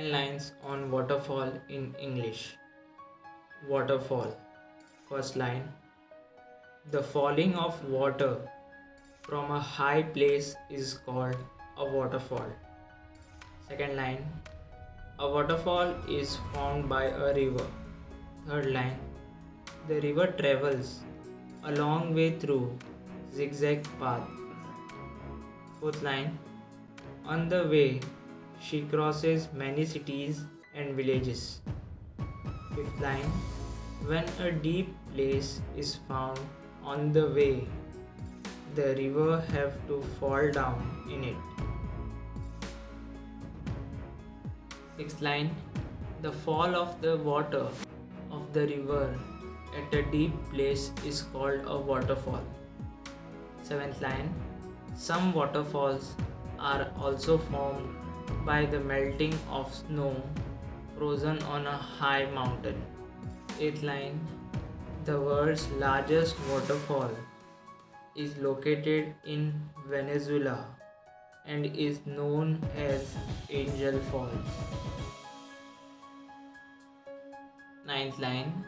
10 lines on waterfall in English. Waterfall. First line. The falling of water from a high place is called a waterfall. Second line. A waterfall is formed by a river. Third line. The river travels a long way through zigzag path. Fourth line. On the way, she crosses many cities and villages. Fifth line. When a deep place is found on the way, the river have to fall down in it. Sixth line. The fall of the water of the river at a deep place is called a waterfall. Seventh line. Some waterfalls are also formed by the melting of snow frozen on a high mountain. Eighth line. The world's largest waterfall is located in Venezuela and is known as Angel Falls. Ninth line.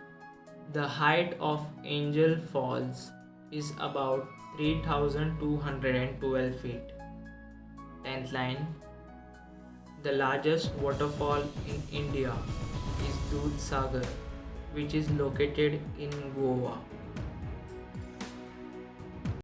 The height of Angel Falls is about 3,212 feet. 10th line. The largest waterfall in India is Dudh Sagar, which is located in Goa.